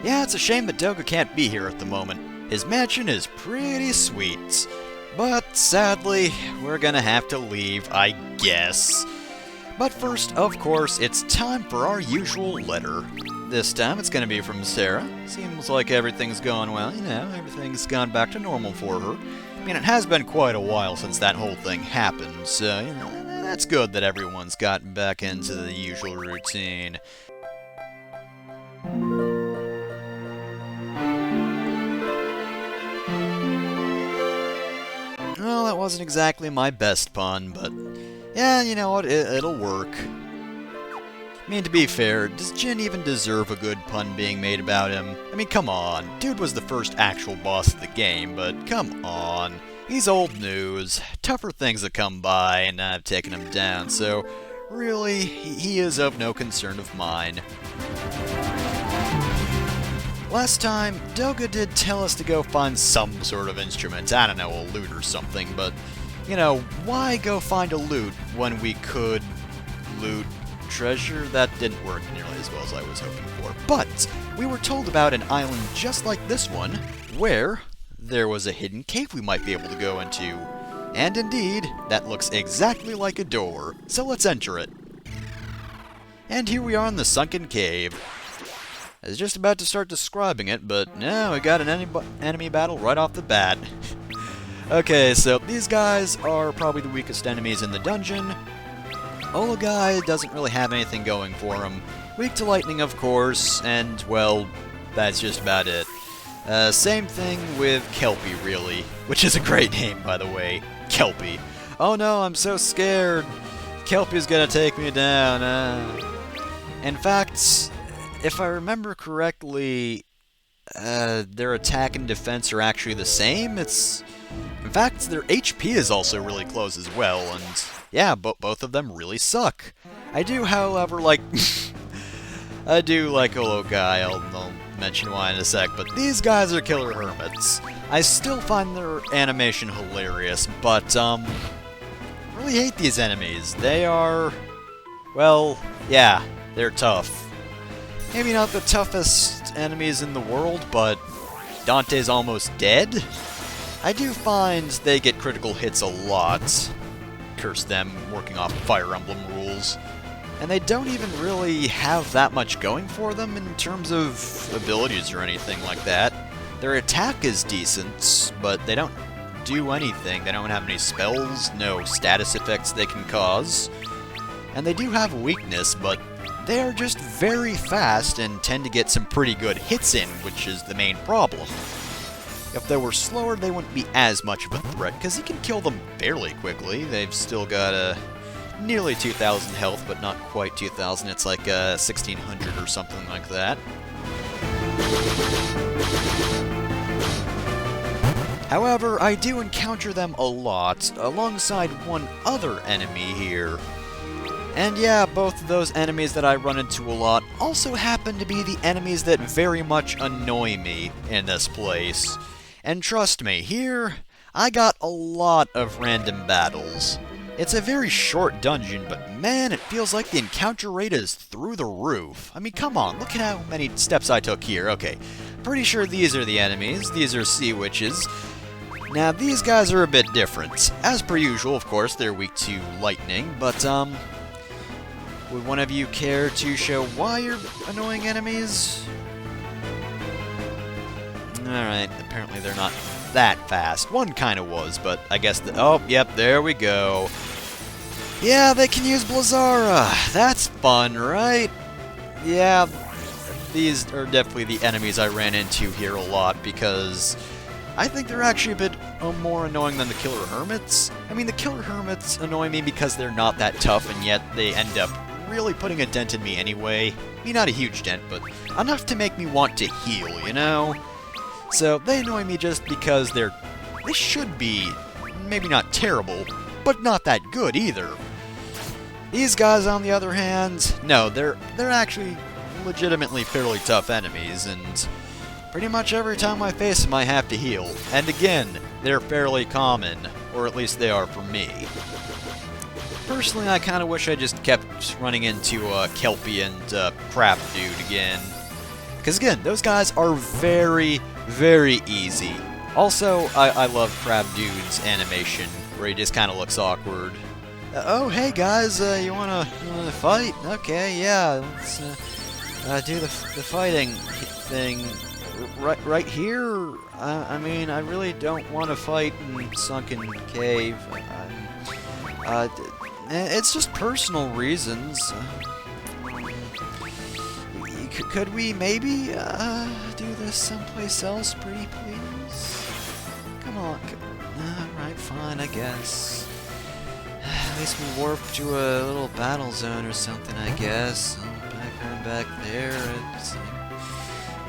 Yeah, it's a shame that Doga can't be here at the moment. His mansion is pretty sweet. But sadly, we're gonna have to leave, I guess. But first, of course, it's time for our usual letter. This time it's gonna be from Sarah. Seems like everything's going well, everything's gone back to normal for her. I mean, it has been quite a while since that whole thing happened, so, that's good that everyone's gotten back into the usual routine. Well, that wasn't exactly my best pun, but yeah, you know what, it'll work. I mean, to be fair, does Jin even deserve a good pun being made about him? I mean, come on. Dude was the first actual boss of the game, but come on. He's old news. Tougher things have come by, and I've taken him down, so really, he is of no concern of mine. Last time, Doga did tell us to go find some sort of instrument, I don't know, a lute or something, but, why go find a lute when we could loot treasure? That didn't work nearly as well as I was hoping for. But we were told about an island just like this one, where there was a hidden cave we might be able to go into. And indeed, that looks exactly like a door, so let's enter it. And here we are in the Sunken Cave. I was just about to start describing it, but no, we got an enemy battle right off the bat. Okay, so these guys are probably the weakest enemies in the dungeon. Olagai doesn't really have anything going for him. Weak to lightning, of course, and, well, that's just about it. Same thing with Kelpie, really, which is a great name, by the way. Kelpie. Oh no, I'm so scared. Kelpie's gonna take me down. In fact, if I remember correctly, their attack and defense are actually the same. In fact, their HP is also really close as well, and yeah, both of them really suck. I do, however, I do like Olagai, I'll mention why in a sec, but these guys are killer hermits. I still find their animation hilarious, but, really hate these enemies. They are, well, yeah, they're tough. Maybe not the toughest enemies in the world, but Dante's almost dead? I do find they get critical hits a lot. Curse them, working off Fire Emblem rules. And they don't even really have that much going for them in terms of abilities or anything like that. Their attack is decent, but they don't do anything. They don't have any spells, no status effects they can cause. And they do have a weakness, but they are just very fast and tend to get some pretty good hits in, which is the main problem. If they were slower, they wouldn't be as much of a threat, because you can kill them fairly quickly. They've still got nearly 2,000 health, but not quite 2,000. It's like 1,600 or something like that. However, I do encounter them a lot, alongside one other enemy here. And yeah, both of those enemies that I run into a lot also happen to be the enemies that very much annoy me in this place. And trust me, here, I got a lot of random battles. It's a very short dungeon, but man, it feels like the encounter rate is through the roof. I mean, come on, look at how many steps I took here. Okay, pretty sure these are the enemies. These are sea witches. Now, these guys are a bit different. As per usual, of course, they're weak to lightning, but, would one of you care to show why you're annoying enemies? Alright, apparently they're not that fast. One kind of was, but I guess oh, yep, there we go. Yeah, they can use Blazara. That's fun, right? Yeah, these are definitely the enemies I ran into here a lot, because I think they're actually a bit more annoying than the Killer Hermits. I mean, the Killer Hermits annoy me because they're not that tough, and yet they end up really putting a dent in me anyway. I mean, not a huge dent, but enough to make me want to heal, you know? So they annoy me just because they should be, maybe not terrible, but not that good either. These guys, on the other hand, no, they're actually legitimately fairly tough enemies, and pretty much every time I face them I have to heal. And again, they're fairly common, or at least they are for me. Personally, I kind of wish I just kept running into Kelpie and Crab Dude again. Because again, those guys are very, very easy. Also, I love Crab Dude's animation, where he just kind of looks awkward. Oh, hey guys, you wanna fight? Okay, yeah, let's do the fighting thing right here. I mean, I really don't want to fight in Sunken Cave. It's just personal reasons. Could we maybe do this someplace else, pretty please? Come on. Alright, fine, I guess. At least we warp to a little battle zone or something, I guess. Back there.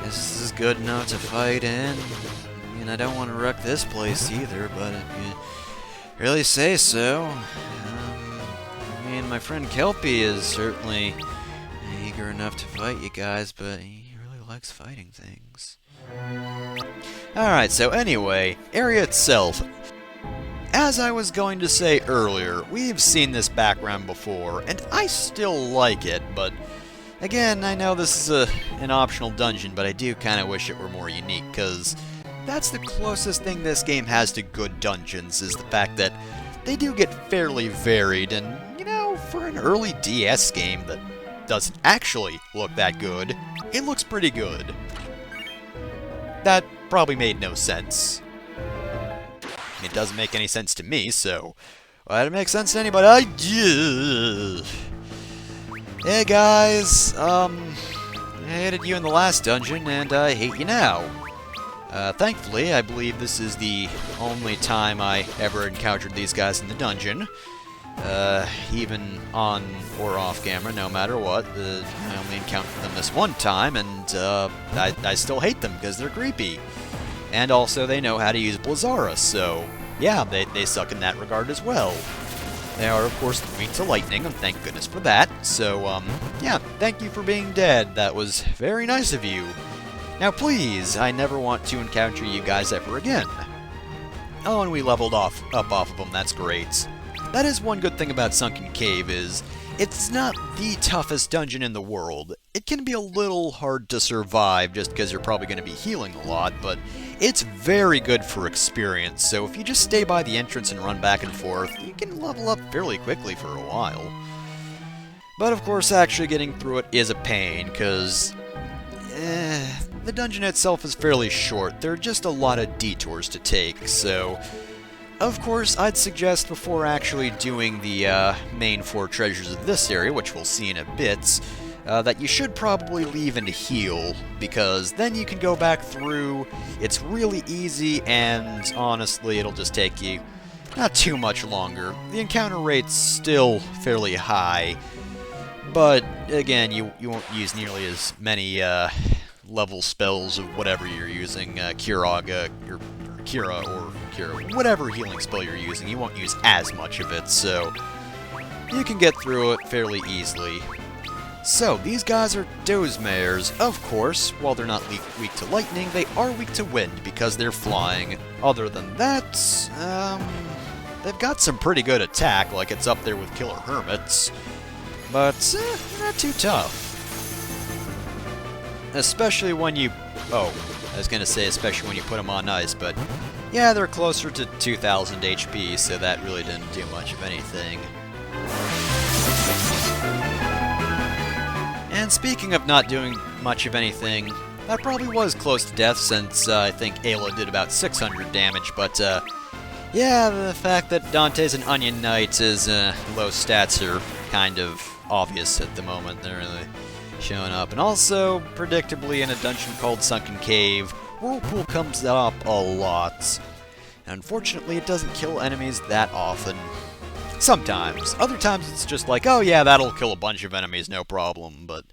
This is good enough to fight in. I mean, I don't want to wreck this place either, but if you really say so. I mean, my friend Kelpie is certainly eager enough to fight you guys, but he really likes fighting things. Alright, so anyway, area itself. As I was going to say earlier, we've seen this background before, and I still like it, but again, I know this is an optional dungeon, but I do kind of wish it were more unique, because that's the closest thing this game has to good dungeons, is the fact that they do get fairly varied, and, you know, for an early DS game that doesn't actually look that good, it looks pretty good. That probably made no sense. It doesn't make any sense to me, so why did it make sense to anybody? Hey guys, I hated you in the last dungeon, and I hate you now. Thankfully, I believe this is the only time I ever encountered these guys in the dungeon. Even on or off camera, no matter what. I only encountered them this one time, and I still hate them because they're creepy. And also, they know how to use Blazara, so yeah, they suck in that regard as well. They are, of course, weak to lightning, and thank goodness for that. So, yeah, thank you for being dead. That was very nice of you. Now, please, I never want to encounter you guys ever again. Oh, and we leveled up off of them. That's great. That is one good thing about Sunken Cave is it's not the toughest dungeon in the world. It can be a little hard to survive just because you're probably going to be healing a lot, but it's very good for experience, so if you just stay by the entrance and run back and forth, you can level up fairly quickly for a while. But of course, actually getting through it is a pain, because the dungeon itself is fairly short. There are just a lot of detours to take, so of course, I'd suggest before actually doing the main 4 treasures of this area, which we'll see in a bit, that you should probably leave and heal, because then you can go back through. It's really easy, and honestly, it'll just take you not too much longer. The encounter rate's still fairly high, but again, you won't use nearly as many level spells of whatever you're using, Kira, whatever healing spell you're using, you won't use as much of it, so you can get through it fairly easily. So, these guys are Dozemares. Of course, while they're not weak to lightning, they are weak to wind because they're flying. Other than that, they've got some pretty good attack, like it's up there with Killer Hermits, but not too tough. Especially when you... oh, I was going to say especially when you put them on ice, but yeah, they're closer to 2,000 HP, so that really didn't do much of anything. And speaking of not doing much of anything, that probably was close to death since I think Ayla did about 600 damage, but yeah, the fact that Dante's an Onion Knight is low stats are kind of obvious at the moment. They're really showing up. And also, predictably, in a dungeon called Sunken Cave, Whirlpool comes up a lot. Unfortunately, it doesn't kill enemies that often. Sometimes. Other times it's just like, oh yeah, that'll kill a bunch of enemies, no problem. But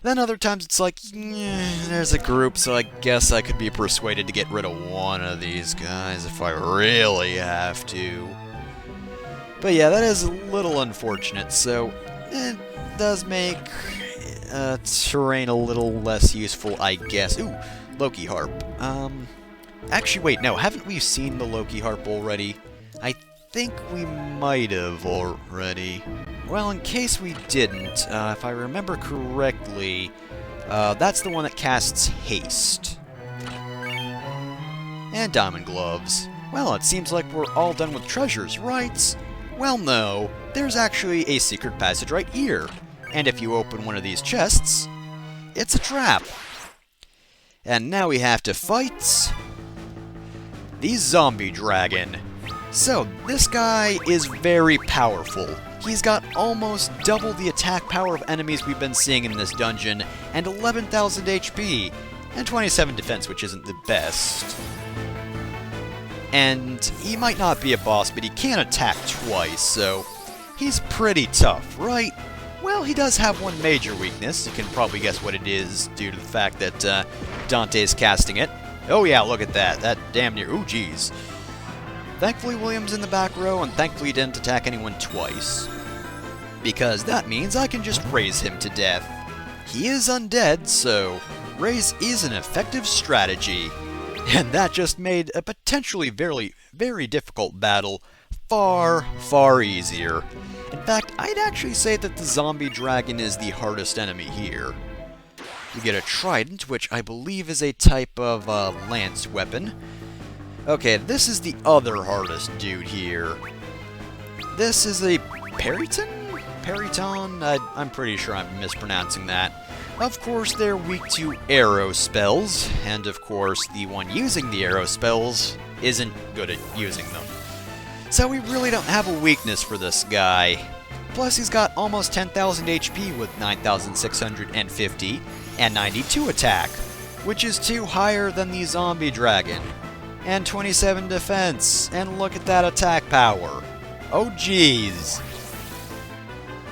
then other times it's like, there's a group, so I guess I could be persuaded to get rid of one of these guys if I really have to. But yeah, that is a little unfortunate, so it does make terrain a little less useful, I guess. Ooh, Loki Harp. Actually, wait, no, haven't we seen the Loki Harp already? I think we might have already. Well, in case we didn't, if I remember correctly, That's the one that casts haste. And diamond gloves. Well, it seems like we're all done with treasures, right? Well, no. There's actually a secret passage right here. And if you open one of these chests, it's a trap. And now we have to fight the zombie dragon. So, this guy is very powerful. He's got almost double the attack power of enemies we've been seeing in this dungeon, and 11,000 HP, and 27 defense, which isn't the best. And he might not be a boss, but he can attack twice, so he's pretty tough, right? Well, he does have one major weakness. You can probably guess what it is due to the fact that Dante's casting it. Oh yeah, look at that. That damn near... Ooh, jeez. Thankfully, William's in the back row, and thankfully he didn't attack anyone twice. Because that means I can just raise him to death. He is undead, so raise is an effective strategy. And that just made a potentially very, very difficult battle far, far easier. In fact, I'd actually say that the zombie dragon is the hardest enemy here. We get a trident, which I believe is a type of lance weapon. Okay, this is the other hardest dude here. This is a Periton? Periton? I'm pretty sure I'm mispronouncing that. Of course, they're weak to arrow spells, and of course, the one using the arrow spells isn't good at using them. So we really don't have a weakness for this guy. Plus, he's got almost 10,000 HP with 9,650 and 92 attack, which is 2 higher than the zombie dragon. And 27 defense, and look at that attack power. Oh jeez.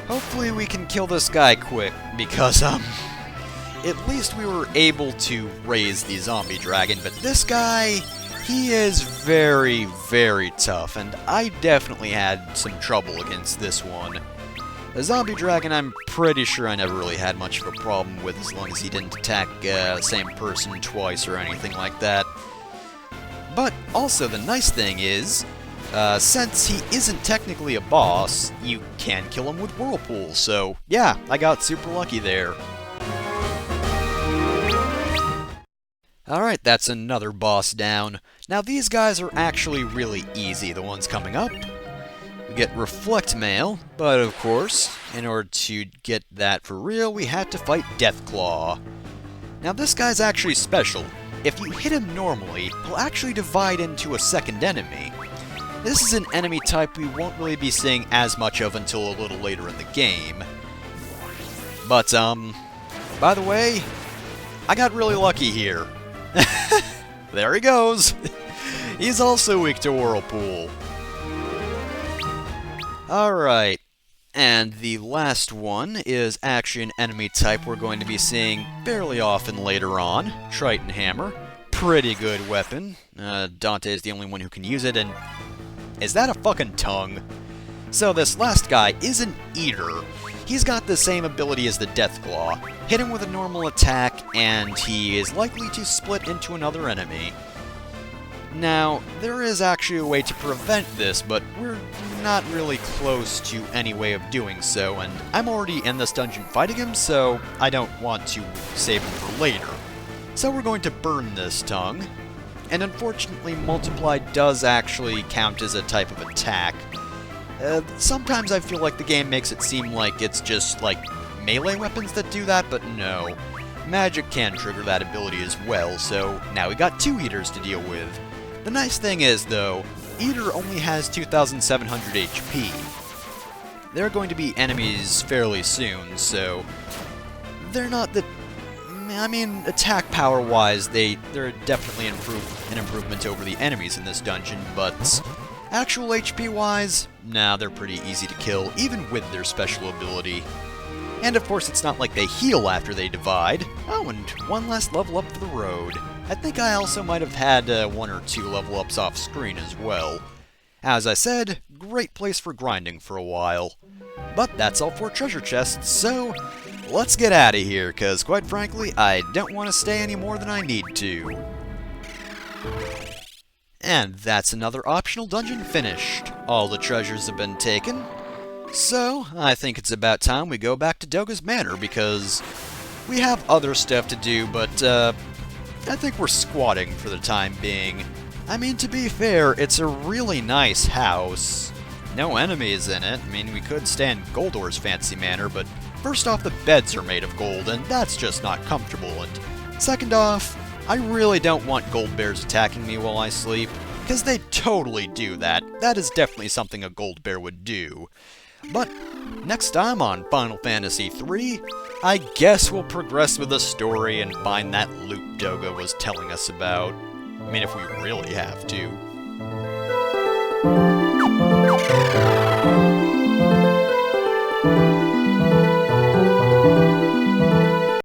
Hopefully we can kill this guy quick, because, at least we were able to raise the zombie dragon, but this guy, he is very, very tough, and I definitely had some trouble against this one. The zombie dragon, I'm pretty sure I never really had much of a problem with, as long as he didn't attack the same person twice or anything like that. But also, the nice thing is, since he isn't technically a boss, you can kill him with Whirlpool, so yeah, I got super lucky there. Alright, that's another boss down. Now these guys are actually really easy, the ones coming up. We get Reflect Mail, but of course, in order to get that for real, we had to fight Deathclaw. Now this guy's actually special. If you hit him normally, he'll actually divide into a second enemy. This is an enemy type we won't really be seeing as much of until a little later in the game. But, by the way, I got really lucky here. There he goes! He's also weak to Whirlpool. Alright, and the last one is actually an enemy type we're going to be seeing fairly often later on. Triton Hammer. Pretty good weapon. Dante is the only one who can use it, and... Is that a fucking tongue? So this last guy is an eater. He's got the same ability as the Deathclaw. Hit him with a normal attack, and he is likely to split into another enemy. Now, there is actually a way to prevent this, but we're not really close to any way of doing so, and I'm already in this dungeon fighting him, so I don't want to save him for later. So we're going to burn this tongue, and unfortunately Multiply does actually count as a type of attack. Sometimes I feel like the game makes it seem like it's just, like, melee weapons that do that, but no. Magic can trigger that ability as well, so now we got 2 Eaters to deal with. The nice thing is, though, Eater only has 2,700 HP. There are going to be enemies fairly soon, so they're not the... I mean, attack power-wise, they're definitely an improvement over the enemies in this dungeon, but actual HP-wise, nah, they're pretty easy to kill, even with their special ability. And of course, it's not like they heal after they divide. Oh, and one last level up for the road. I think I also might have had 1 or 2 level ups off screen as well. As I said, great place for grinding for a while. But that's all for treasure chests, so let's get out of here, because quite frankly, I don't want to stay any more than I need to. And that's another optional dungeon finished. All the treasures have been taken. So, I think it's about time we go back to Doga's Manor, because We have other stuff to do, but I think we're squatting for the time being. I mean, to be fair, it's a really nice house. No enemies in it. I mean, we could stay in Goldor's fancy manor, but first off, the beds are made of gold, and that's just not comfortable. And second off, I really don't want gold bears attacking me while I sleep, because they totally do that. That is definitely something a gold bear would do. But next time on Final Fantasy III, I guess we'll progress with the story and find that loot Doga was telling us about. I mean, if we really have to.